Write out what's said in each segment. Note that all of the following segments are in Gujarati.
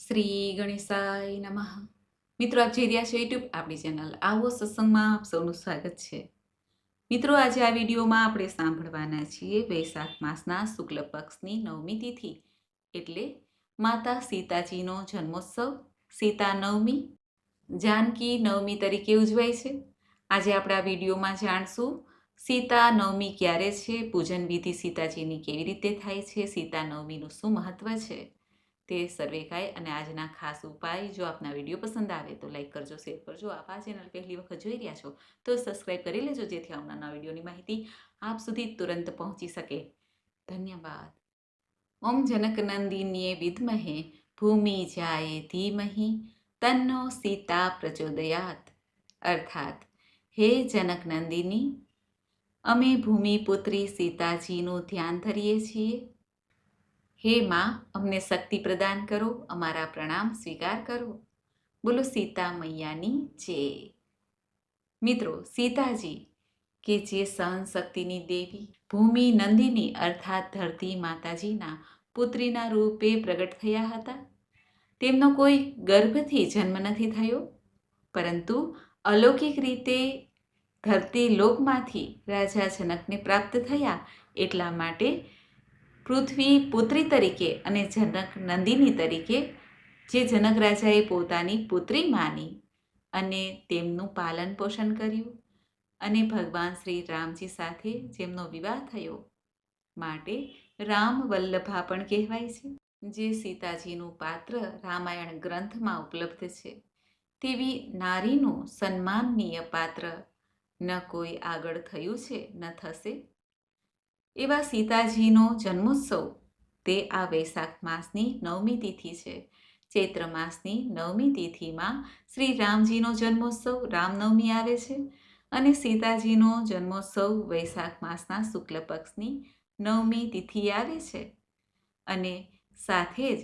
શ્રી ગણેશાય નમઃ. મિત્રો, આપ જોઈ રહ્યા છો યુટ્યુબ આપણી ચેનલ આવો સત્સંગમાં આપ સૌનું સ્વાગત છે. મિત્રો, આજે આ વિડીયોમાં આપણે સાંભળવાના છીએ વૈશાખ માસના શુક્લ પક્ષની 9મી તિથિ એટલે માતા સીતાજીનો જન્મોત્સવ. સીતા નવમી, જાનકી નવમી તરીકે ઉજવાય છે. આજે આપણે આ વિડીયોમાં જાણશું સીતા નવમી ક્યારે છે, પૂજન વિધિ સીતાજીની કેવી રીતે થાય છે, સીતા નવમીનું શું મહત્વ છે તે સર્વે કાંઈ અને આજના ખાસ ઉપાય. જો આપના વિડીયો પસંદ આવે તો લાઈક કરજો, શેર કરજો. આપ આ ચેનલ પહેલી વખત જોઈ રહ્યા છો તો સબસ્ક્રાઈબ કરી લેજો, જેથી આવનારા વિડીયોની માહિતી આપ સુધી તુરંત પહોંચી શકે. ધન્યવાદ. ઓમ જનકનંદિન્યે વિદ્મહે ભૂમિ જાય ધીમહિ તન્નો સીતા પ્રચોદયાત. અર્થાત, હે જનકનંદિની, અમે ભૂમિપુત્રી સીતાજીનું ધ્યાન ધરીએ છીએ. હે માં, અમને શક્તિ પ્રદાન કરો, અમારા પ્રણામ સ્વીકાર કરો. બોલો સીતા મૈયાની જય. મિત્રો, સીતાજી કે જે સહનશક્તિની દેવી, ભૂમિ નંદિની અર્થાત ધરતી માતાજીના પુત્રીના રૂપે પ્રગટ થયા હતા. તેમનો કોઈ ગર્ભથી જન્મ નથી થયો, પરંતુ અલૌકિક રીતે ધરતી લોકમાંથી રાજા જનકને પ્રાપ્ત થયા. એટલા માટે પૃથ્વી પુત્રી તરીકે અને જનક નંદિની તરીકે જે જનક રાજાએ પોતાની પુત્રી માની અને તેમનું પાલન પોષણ કર્યું અને ભગવાન શ્રી રામજી સાથે જેમનો વિવાહ થયો, માટે રામ વલ્લભા પણ કહેવાય છે. જે સીતાજીનું પાત્ર રામાયણ ગ્રંથમાં ઉપલબ્ધ છે, તેવી નારીનું સન્માનનીય પાત્ર ન કોઈ આગળ થયું છે, ન થશે. એવા સીતાજીનો જન્મોત્સવ તે આ વૈશાખ માસની 9મી તિથિ છે. ચૈત્ર માસની 9મી તિથિમાં શ્રી રામજીનો જન્મોત્સવ રામનવમી આવે છે અને સીતાજીનો જન્મોત્સવ વૈશાખ માસના શુક્લ પક્ષની 9મી તિથિ આવે છે. અને સાથે જ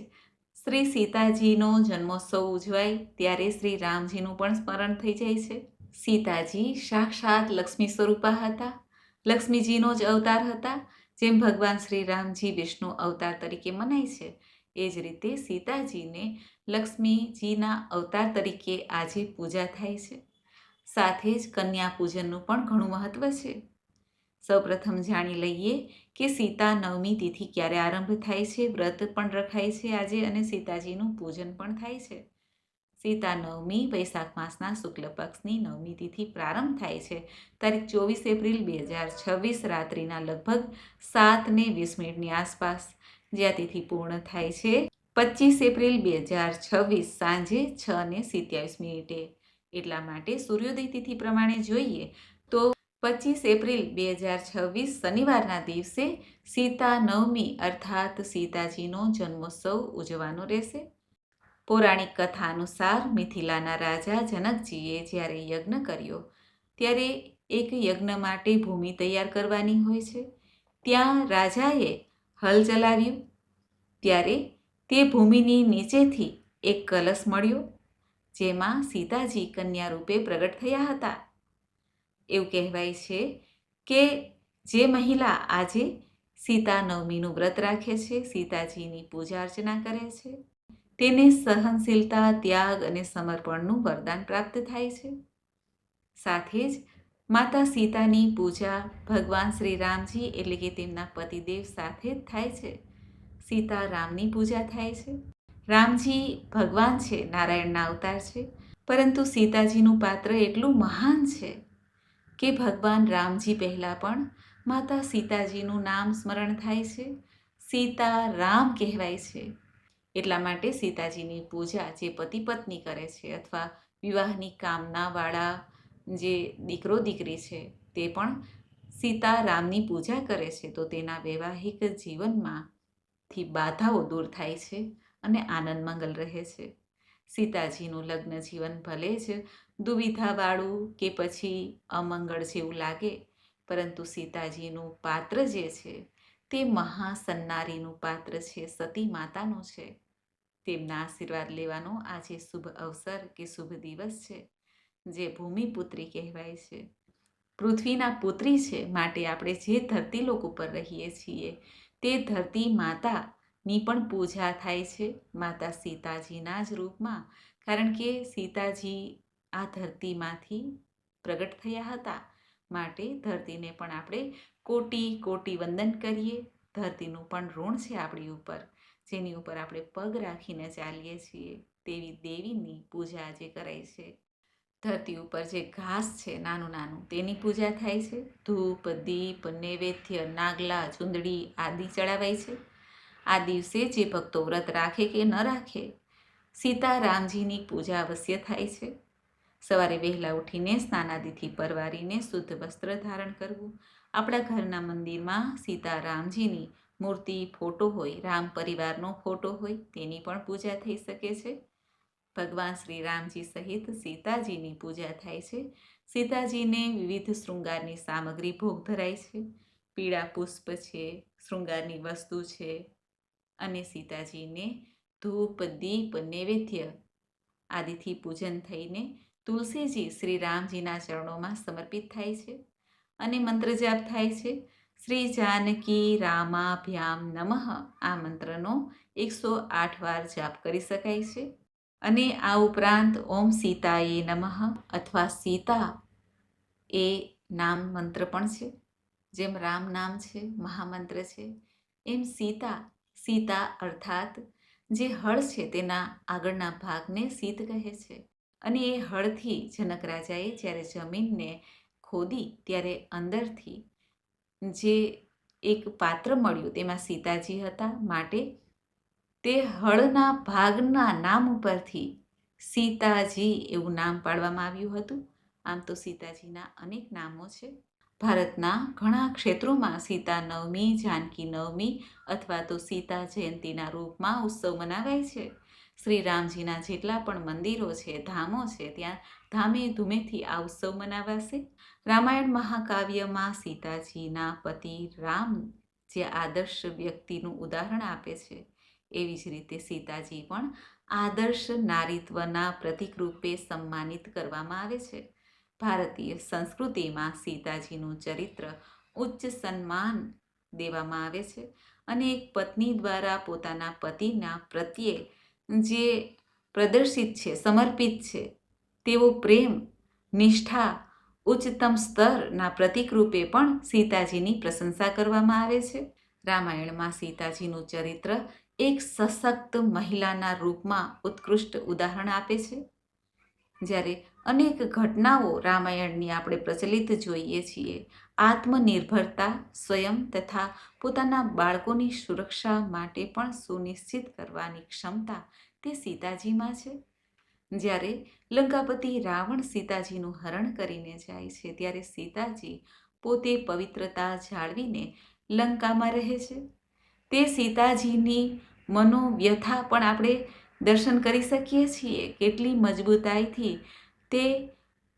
શ્રી સીતાજીનો જન્મોત્સવ ઉજવાય ત્યારે શ્રી રામજીનું પણ સ્મરણ થઈ જાય છે. સીતાજી સાક્ષાત લક્ષ્મી સ્વરૂપા હતા, લક્ષ્મીજીનો જ અવતાર હતા. જેમ ભગવાન શ્રી રામજી વિષ્ણુ અવતાર તરીકે મનાય છે, એ જ રીતે સીતાજીને લક્ષ્મીજીના અવતાર તરીકે આજે પૂજા થાય છે. સાથે જ કન્યા પૂજનનું પણ ઘણું મહત્વ છે. સૌપ્રથમ જાણી લઈએ કે સીતા નવમી તિથિ ક્યારે આરંભ થાય છે. વ્રત પણ રખાય છે આજે અને સીતાજીનું પૂજન પણ થાય છે. સીતા નવમી વૈશાખ માસના શુક્લ પક્ષની 9મી તિથિ પ્રારંભ થાય છે તારીખ 24 એપ્રિલ 2026 રાત્રિના લગભગ 7:20 આસપાસ, જ્યાં તિથિ પૂર્ણ થાય છે 25 એપ્રિલ 2026 સાંજે 6:27. એટલા માટે સૂર્યોદય તિથિ પ્રમાણે જોઈએ તો 25 એપ્રિલ 2026 શનિવારના દિવસે સીતા નવમી અર્થાત સીતાજીનો જન્મોત્સવ ઉજવવાનો રહેશે. પૌરાણિક કથા અનુસાર મિથિલાના રાજા જનકજીએ જ્યારે યજ્ઞ કર્યો ત્યારે એક યજ્ઞ માટે ભૂમિ તૈયાર કરવાની હોય છે. ત્યાં રાજાએ હલ ચલાવ્યું ત્યારે તે ભૂમિની નીચેથી એક કલશ મળ્યો, જેમાં સીતાજી કન્યા રૂપે પ્રગટ થયા હતા. એવું કહેવાય છે કે જે મહિલા આજે સીતા નવમીનું વ્રત રાખે છે, સીતાજીની પૂજા અર્ચના કરે છે, તેને સહનશીલતા, ત્યાગ અને સમર્પણનું વરદાન પ્રાપ્ત થાય છે. સાથે જ માતા સીતાની પૂજા ભગવાન શ્રી રામજી એટલે કે તેમના પતિદેવ સાથે જ થાય છે. સીતા રામની પૂજા થાય છે. રામજી ભગવાન છે, નારાયણના અવતાર છે, પરંતુ સીતાજીનું પાત્ર એટલું મહાન છે કે ભગવાન રામજી પહેલાં પણ માતા સીતાજીનું નામ સ્મરણ થાય છે. સીતા રામ કહેવાય છે. એટલા માટે સીતાજીની પૂજા જે પતિ પત્ની કરે છે અથવા વિવાહની કામનાવાળા જે દીકરો દીકરી છે તે પણ સીતારામની પૂજા કરે છે, તો તેના વૈવાહિક જીવનમાંથી બાધાઓ દૂર થાય છે અને આનંદ મંગલ રહે છે. સીતાજીનું લગ્ન જીવન ભલે જ દુવિધાવાળું કે પછી અમંગળ જેવું લાગે, પરંતુ સીતાજીનું પાત્ર જે છે તે મહાસન્નારીનું પાત્ર છે, સતી માતાનું છે. તેમના આશીર્વાદ લેવાનો આજે શુભ અવસર કે શુભ દિવસ છે, જે ભૂમિપુત્રી કહેવાય છે. પૃથ્વીના પુત્રી છે, માટે આપણે જે ધરતી લોક ઉપર રહીએ છીએ તે ધરતી માતા ની પણ પૂજા થાય છે માતા સીતાજીના જ રૂપમાં, કારણ કે સીતાજી આ ધરતીમાંથી પ્રગટ થયા હતા. માટે ધરતીને પણ આપણે કોટી કોટી વંદન કરીએ. ધરતીનું પણ ઋણ છે આપણી ઉપર, જેની ઉપર આપણે પગ રાખીને ચાલીએ છીએ. તેવી દેવીની પૂજા આજે કરાય છે. ધરતી ઉપર જે ઘાસ છે નાનું નાનું, તેની પૂજા થાય છે. ધૂપ, દીપ, નૈવેદ્ય, નાગલા, ચુંદડી આદિ ચડાવાય છે. આ દિવસે જે ભક્તો વ્રત રાખે કે ન રાખે, સીતારામજીની પૂજા અવશ્ય થાય છે. સવારે વહેલા ઉઠીને સ્નાનાદિથી પરવારીને શુદ્ધ વસ્ત્ર ધારણ કરવું. આપણા ઘરના મંદિરમાં સીતારામજીની મૂર્તિ, ફોટો હોય, રામ પરિવારનો ફોટો હોય, તેની પણ પૂજા થઈ શકે છે. ભગવાન શ્રી રામજી સહિત સીતાજીની પૂજા થાય છે. સીતાજીને વિવિધ શૃંગારની સામગ્રી ભોગ ધરાય છે. પીળા પુષ્પ છે, શૃંગારની વસ્તુ છે, અને સીતાજીને ધૂપ, દીપ, નૈવેદ્ય આદિથી પૂજન થઈને તુલસીજી શ્રી રામજીના ચરણોમાં સમર્પિત થાય છે અને મંત્ર જાપ થાય છે. શ્રી જાનકી રામાભ્યામ નમઃ આ મંત્રનો 108 વાર જાપ કરી શકાય છે. અને આ ઉપરાંત ઓમ સીતાએ નમઃ અથવા સીતા એ નામ મંત્ર પણ છે. જેમ રામ નામ છે, મહામંત્ર છે, એમ સીતા અર્થાત જે હળ છે તેના આગળના ભાગને સીત કહે છે. અને એ હળથી જનક રાજાએ જ્યારે જમીનને ખોદી ત્યારે અંદરથી જે એક પાત્ર મળ્યું તેમાં સીતાજી હતા. માટે તે હળના ભાગના નામ ઉપરથી સીતાજી એવું નામ પાડવામાં આવ્યું હતું. આમ તો સીતાજીના અનેક નામો છે. ભારતના ઘણા ક્ષેત્રોમાં સીતા નવમી, જાનકી નવમી અથવા તો સીતા જયંતીના રૂપમાં ઉત્સવ મનાવાય છે. શ્રી રામજીના જેટલા પણ મંદિરો છે, ધામો છે, ત્યાં ધામે ધૂમેથી આ ઉત્સવ મનાવાશે. રામાયણ મહાકાવ્યમાં સીતાજીના પતિ રામ જે આદર્શ વ્યક્તિનું ઉદાહરણ આપે છે, એવી જ રીતે સીતાજી પણ આદર્શ નારીત્વના પ્રતીક રૂપે સન્માનિત કરવામાં આવે છે. ભારતીય સંસ્કૃતિમાં સીતાજીનું ચરિત્ર ઉચ્ચ સન્માન દેવામાં આવે છે અને એક પત્ની દ્વારા પોતાના પતિના પ્રત્યે જે પ્રદર્શિત છે, સમર્પિત છે, તેવો પ્રેમ, નિષ્ઠા ઉચ્ચતમ સ્તરના પ્રતીક રૂપે પણ સીતાજીની પ્રશંસા કરવામાં આવે છે. રામાયણમાં સીતાજીનું ચરિત્ર એક સશક્ત મહિલાના રૂપમાં ઉત્કૃષ્ટ ઉદાહરણ આપે છે. જ્યારે અનેક ઘટનાઓ રામાયણની આપણે પ્રચલિત જોઈએ છીએ. આત્મનિર્ભરતા, સ્વયં તથા પોતાના બાળકોની સુરક્ષા માટે પણ સુનિશ્ચિત કરવાની ક્ષમતા તે સીતાજીમાં છે. જ્યારે લંકાપતિ રાવણ સીતાજીનું હરણ કરીને જાય છે, ત્યારે સીતાજી પોતે પવિત્રતા જાળવીને લંકામાં રહે છે. તે સીતાજીની મનોવ્યથા પણ આપણે દર્શન કરી શકીએ છીએ. કેટલી મજબૂતાઈથી તે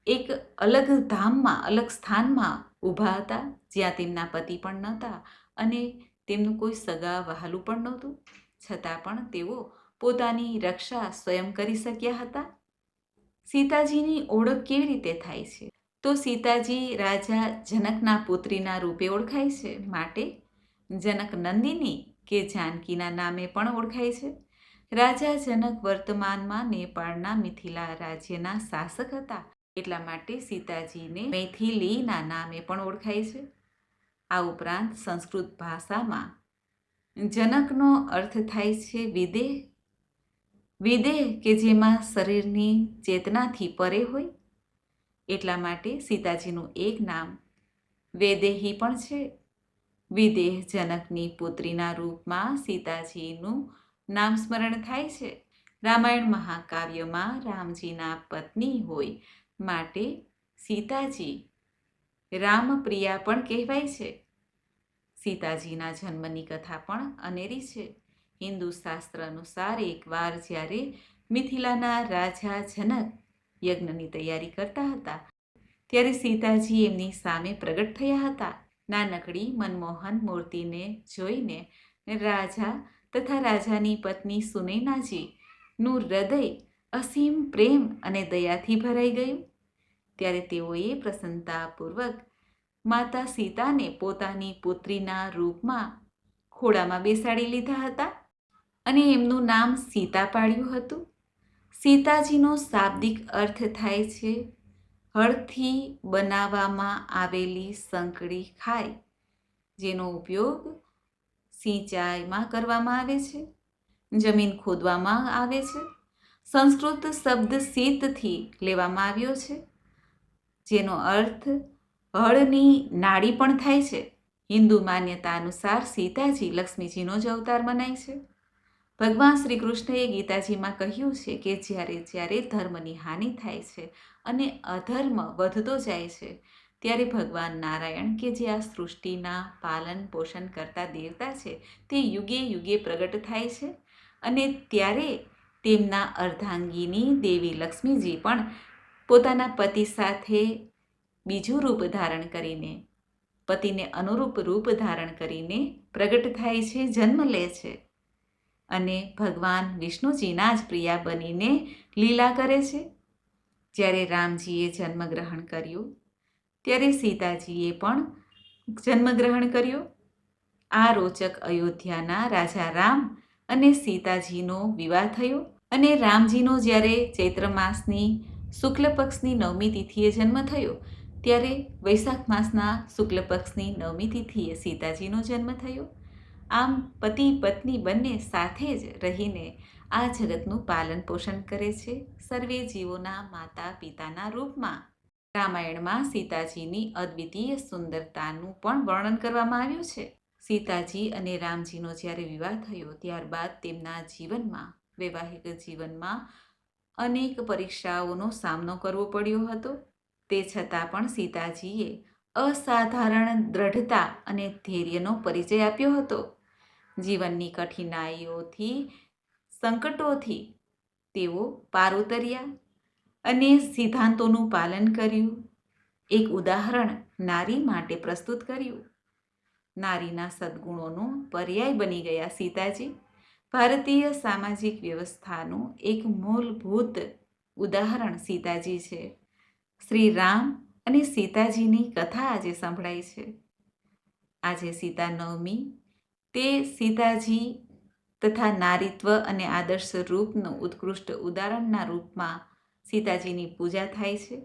એક અલગ ધામમાં, અલગ સ્થાનમાં ઊભા હતા, જ્યાં તેમના પતિ પણ નહોતા અને તેમનું કોઈ સગા વહાલું પણ નહોતું. છતાં પણ તેઓ પોતાની રક્ષા સ્વયં કરી શક્યા હતા. સીતાજીની ઓળખ કેવી રીતે થાય છે? તો સીતાજી રાજા જનકના પુત્રીના રૂપે ઓળખાય છે. માટે જનક નંદિની કે જાનકીના નામે પણ ઓળખાય છે. રાજા જનક વર્તમાનમાં નેપાળના મિથિલા રાજ્યના શાસક હતા. એટલા માટે સીતાજીને મૈથિલીના નામે પણ ઓળખાય છે. આ ઉપરાંત સંસ્કૃત ભાષામાં જનકનો અર્થ થાય છે વિદેહ. વિદેહ કે જેમાં શરીરની ચેતનાથી પરે હોય. એટલા માટે સીતાજીનું એક નામ વૈદેહી પણ છે. વિદેહ જનકની પુત્રીના રૂપમાં સીતાજીનું નામ સ્મરણ થાય છે. રામાયણ મહાકાવ્યમાં રામજીના પત્ની હોય માટે સીતાજી રામપ્રિયા પણ કહેવાય છે. સીતાજીના જન્મની કથા પણ અનેરી છે. હિન્દુ શાસ્ત્ર અનુસાર એકવાર જ્યારે મિથિલાના રાજા જનક યજ્ઞની તૈયારી કરતા હતા, ત્યારે સીતાજી એમની સામે પ્રગટ થયા હતા. નાનકડી મનમોહન મૂર્તિને જોઈને રાજા તથા રાજાની પત્ની સુનૈનાજીનું હૃદય અસીમ પ્રેમ અને દયાથી ભરાઈ ગયું. ત્યારે તેઓએ પ્રસન્નતાપૂર્વક માતા સીતાને પોતાની પુત્રીના રૂપમાં ખોળામાં બેસાડી લીધા હતા અને એમનું નામ સીતા પાડ્યું હતું. સીતાજીનો શાબ્દિક અર્થ થાય છે હળથી બનાવવામાં આવેલી સંકળી ખાઈ, જેનો ઉપયોગ સિંચાઈમાં કરવામાં આવે છે, જમીન ખોદવામાં આવે છે. સંસ્કૃત શબ્દ સીતથી લેવામાં આવ્યો છે, જેનો અર્થ હળની નાડી પણ થાય છે. હિન્દુ માન્યતા અનુસાર સીતાજી લક્ષ્મીજીનો જ અવતાર મનાય છે. ભગવાન શ્રી કૃષ્ણએ ગીતાજીમાં કહ્યું છે કે જ્યારે જ્યારે ધર્મની હાનિ થાય છે અને અધર્મ વધતો જાય છે, ત્યારે ભગવાન નારાયણ કે જે આ સૃષ્ટિના પાલન પોષણ કરતા દેવતા છે, તે યુગે યુગે પ્રગટ થાય છે. અને ત્યારે તેમના અર્ધાંગીની દેવી લક્ષ્મીજી પણ પોતાના પતિ સાથે બીજું રૂપ ધારણ કરીને, પતિને અનુરૂપ રૂપ ધારણ કરીને પ્રગટ થાય છે, જન્મ લે છે અને ભગવાન વિષ્ણુજીના જ પ્રિયા બનીને લીલા કરે છે. જ્યારે રામજીએ જન્મગ્રહણ કર્યું, ત્યારે સીતાજીએ પણ જન્મગ્રહણ કર્યો. આ રોચક અયોધ્યાના રાજા રામ અને સીતાજીનો વિવાહ થયો. અને રામજીનો જ્યારે ચૈત્ર માસની શુક્લ પક્ષની 9મી તિથિએ જન્મ થયો, ત્યારે વૈશાખ માસના શુક્લ પક્ષની 9મી તિથિએ સીતાજીનો જન્મ થયો. આમ પતિ પત્ની બંને સાથે જ રહીને આ જગતનું પાલન પોષણ કરે છે, સર્વે જીવોના માતા પિતાના રૂપમાં. રામાયણમાં સીતાજીની અદ્વિતીય સુંદરતાનું પણ વર્ણન કરવામાં આવ્યું છે. સીતાજી અને રામજીનો જ્યારે વિવાહ થયો, ત્યારબાદ તેમના જીવનમાં, વૈવાહિક જીવનમાં અનેક પરીક્ષાઓનો સામનો કરવો પડ્યો હતો. તે છતાં પણ સીતાજીએ અસાધારણ દ્રઢતા અને ધૈર્યનો પરિચય આપ્યો હતો. જીવનની કઠિનાઈઓથી, સંકટોથી તેઓ પાર ઉતર્યા અને સિદ્ધાંતોનું પાલન કર્યું. એક ઉદાહરણ નારી માટે પ્રસ્તુત કર્યું. નારીના સદ્ગુણોનો પર્યાય બની ગયા સીતાજી. ભારતીય સામાજિક વ્યવસ્થાનું એક મૂળભૂત ઉદાહરણ સીતાજી છે. શ્રી રામ અને સીતાજીની કથા આજે સંભળાય છે. આજે સીતા નવમી, તે સીતાજી તથા નારીત્વ અને આદર્શ રૂપનું ઉત્કૃષ્ટ ઉદાહરણના રૂપમાં સીતાજીની પૂજા થાય છે.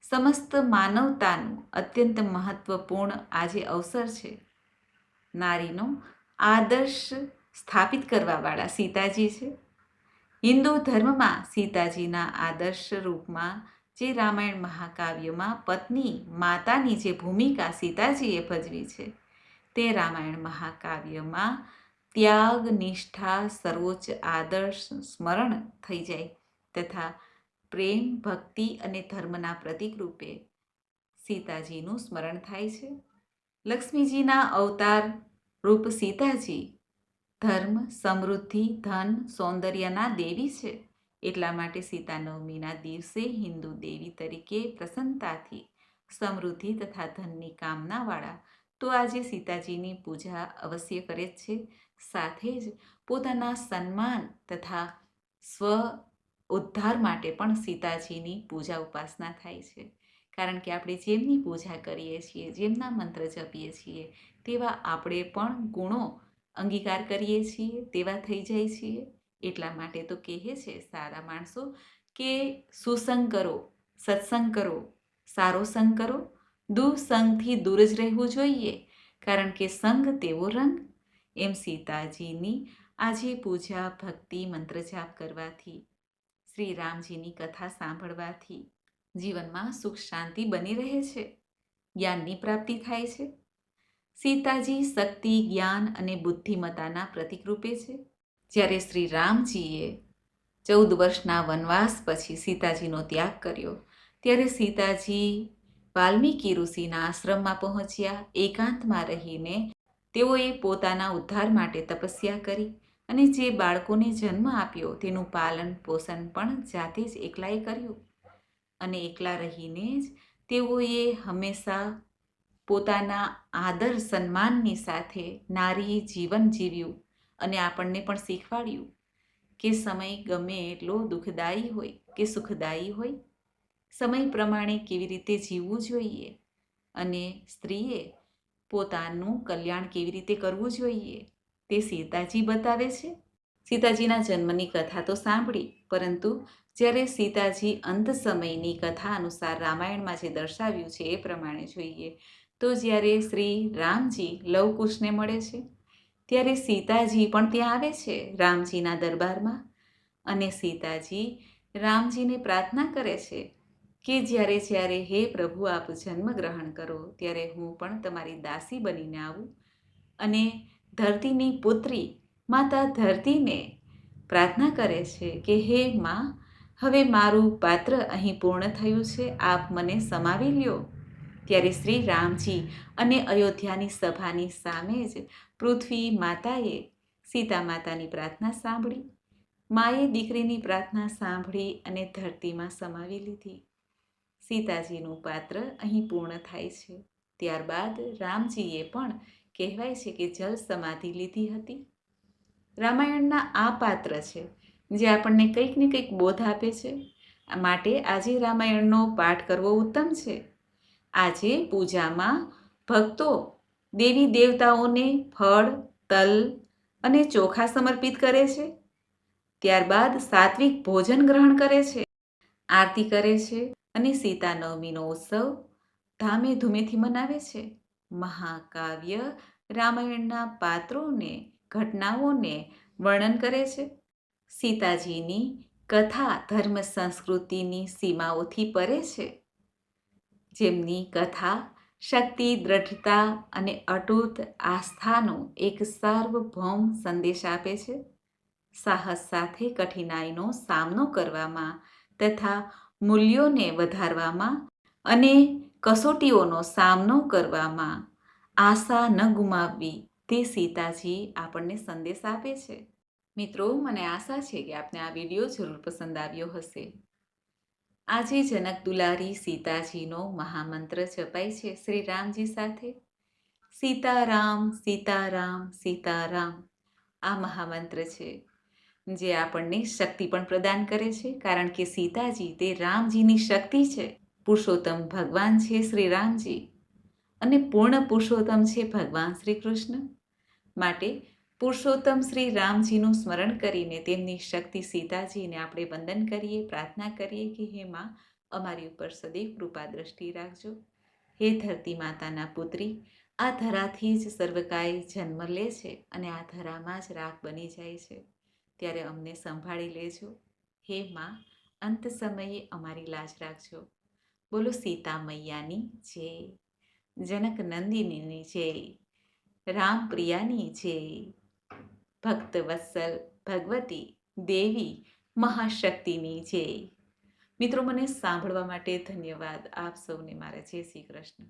સમસ્ત માનવતાનું અત્યંત મહત્વપૂર્ણ આજે અવસર છે. નારીનો આદર્શ સ્થાપિત કરવાવાળા સીતાજી છે. હિન્દુ ધર્મમાં સીતાજીના આદર્શ રૂપમાં જે રામાયણ મહાકાવ્યમાં પત્ની માતાની જે ભૂમિકા સીતાજીએ ભજવી છે, તે રામાયણ મહાકાવ્યમાં ત્યાગ, નિષ્ઠા, સર્વોચ્ચ આદર્શ સ્મરણ થઈ જાય તથા પ્રેમ, ભક્તિ અને ધર્મના પ્રતીક રૂપે સીતાજીનું સ્મરણ થાય છે. લક્ષ્મીજીના અવતાર રૂપ સીતાજી ધર્મ, સમૃદ્ધિ, ધન, સૌંદર્યના દેવી છે. એટલા માટે સીતા નવમીના દિવસે હિન્દુ દેવી તરીકે પ્રસન્નતાથી સમૃદ્ધિ તથા ધનની કામનાવાળા તો આજે સીતાજીની પૂજા અવશ્ય કરે જ છે. સાથે જ પોતાના સન્માન તથા સ્વ ઉદ્ધાર માટે પણ સીતાજીની પૂજા ઉપાસના થાય છે. કારણ કે આપણે જેમની પૂજા કરીએ છીએ, જેમના મંત્ર જપીએ છીએ, તેવા આપણે પણ ગુણો અંગીકાર કરીએ છીએ, તેવા થઈ જાય છીએ. એટલા માટે તો કહે છે સારા માણસો કે સુસંગ કરો, સત્સંગ કરો, સારો સંગ કરો, દુસંગથી દૂર જ રહેવું જોઈએ, કારણ કે સંગ તેવો રંગ. એમ સીતાજીની આજે પૂજા, ભક્તિ, મંત્ર જાપ કરવાથી, શ્રી રામજીની કથા સાંભળવાથી જીવનમાં સુખ શાંતિ બની રહે છે, જ્ઞાનની પ્રાપ્તિ થાય છે. સીતાજી શક્તિ, જ્ઞાન અને બુદ્ધિમત્તાના પ્રતીક રૂપે છે. જ્યારે શ્રી રામજીએ 14 વર્ષના વનવાસ પછી સીતાજીનો ત્યાગ કર્યો, ત્યારે સીતાજી વાલ્મીકી ઋષિના આશ્રમમાં પહોંચ્યા. એકાંતમાં રહીને તેઓએ પોતાના ઉદ્ધાર માટે તપસ્યા કરી અને જે બાળકોને જન્મ આપ્યો તેનું પાલન પોષણ પણ જાતે જ એકલાએ કર્યું. અને એકલા રહીને જ તેઓએ હંમેશા પોતાના આદર સન્માનની સાથે નારી જીવન જીવ્યું અને આપણને પણ શીખવાડ્યું કે સમય ગમે એટલો દુઃખદાયી હોય કે સુખદાયી હોય, સમય પ્રમાણે કેવી રીતે જીવવું જોઈએ અને સ્ત્રીએ પોતાનું કલ્યાણ કેવી રીતે કરવું જોઈએ તે સીતાજી બતાવે છે. સીતાજીના જન્મની કથા તો સાંભળી, પરંતુ જ્યારે સીતાજી અંત સમયની કથા અનુસાર રામાયણમાં જે દર્શાવ્યું છે એ પ્રમાણે જોઈએ તો જ્યારે શ્રી રામજી લવકુશને મળે છે ત્યારે સીતાજી પણ ત્યાં આવે છે રામજીના દરબારમાં, અને સીતાજી રામજીને પ્રાર્થના કરે છે કે જ્યારે જ્યારે હે પ્રભુ આપ જન્મ ગ્રહણ કરો ત્યારે હું પણ તમારી દાસી બનીને આવું, અને ધરતીની પુત્રી માતા ધરતીને પ્રાર્થના કરે છે કે હે માં, હવે મારું પાત્ર અહીં પૂર્ણ થયું છે, આપ મને સમાવી લ્યો. ત્યારે શ્રી રામજી અને અયોધ્યાની સભાની સામે જ પૃથ્વી માતાએ સીતા માતાની પ્રાર્થના સાંભળી, માએ દીકરીની પ્રાર્થના સાંભળી અને ધરતીમાં સમાવી લીધી. સીતાજીનું પાત્ર અહીં પૂર્ણ થાય છે. ત્યારબાદ રામજીએ પણ કહેવાય છે કે જલ સમાધિ લીધી હતી. રામાયણના આ પાત્ર છે જે આપણને કંઈક ને કંઈક બોધ આપે છે. માટે આજે રામાયણનો પાઠ કરવો ઉત્તમ છે. આજે પૂજામાં ભક્તો દેવી દેવતાઓને ફળ, તલ અને ચોખા સમર્પિત કરે છે. ત્યારબાદ સાત્વિક ભોજન ગ્રહણ કરે છે, આરતી કરે છે અને સીતા નવમીનો ઉત્સવ ધામે ધૂમેથી મનાવે છે. મહાકાવ્ય રામાયણના પાત્રોને, ઘટનાઓને વર્ણન કરે છે. સીતાજીની કથા ધર્મ સંસ્કૃતિની સીમાઓથી પરે છે. જેમની કથા શક્તિ, દ્રઢતા અને અતૂટ આસ્થાનો એક સાર્વભૌમ સંદેશ આપે છે. સાહસ સાથે કઠિનાઈનો સામનો કરવામાં તથા મૂલ્યોને વધારવામાં અને કસોટીઓનો સામનો કરવામાં આશા ન ગુમાવવી, તે સીતાજી આપણને સંદેશ આપે છે. મિત્રો, મને આશા છે કે આપને આ વિડીયો જરૂર પસંદ આવ્યો હશે. આજે જનક દુલારી સીતાજીનો મહામંત્ર જપાય છે શ્રી રામજી સાથે. સીતારામ સીતારામ સીતારામ આ મહામંત્ર છે જે આપણને શક્તિ પણ પ્રદાન કરે છે, કારણ કે સીતાજી તે રામજીની શક્તિ છે. પુરુષોત્તમ ભગવાન છે શ્રી રામજી અને પૂર્ણ પુરુષોત્તમ છે ભગવાન શ્રી કૃષ્ણ. માટે પુરુષોત્તમ શ્રી રામજીનું સ્મરણ કરીને તેમની શક્તિ સીતાજીને આપણે વંદન કરીએ, પ્રાર્થના કરીએ કે હે માં, અમારી ઉપર સદૈવ કૃપા દ્રષ્ટિ રાખજો. હે ધરતી માતાના પુત્રી, આ ધરાથી જ સર્વકાય જન્મ લે છે અને આ ધરામાં જ રાખ બની જાય છે, ત્યારે અમને સંભાળી લેજો. હે માં, અંત સમયે અમારી લાજ રાખજો. બોલો સીતા મૈયાની જય, જનક નંદિનીની જય, રામ પ્રિયાની જય, ભક્ત વત્સલ ભગવતી દેવી મહાશક્તિની જય. મિત્રો, મને સાંભળવા માટે ધન્યવાદ. આપ સૌને મારા જય શ્રી કૃષ્ણ.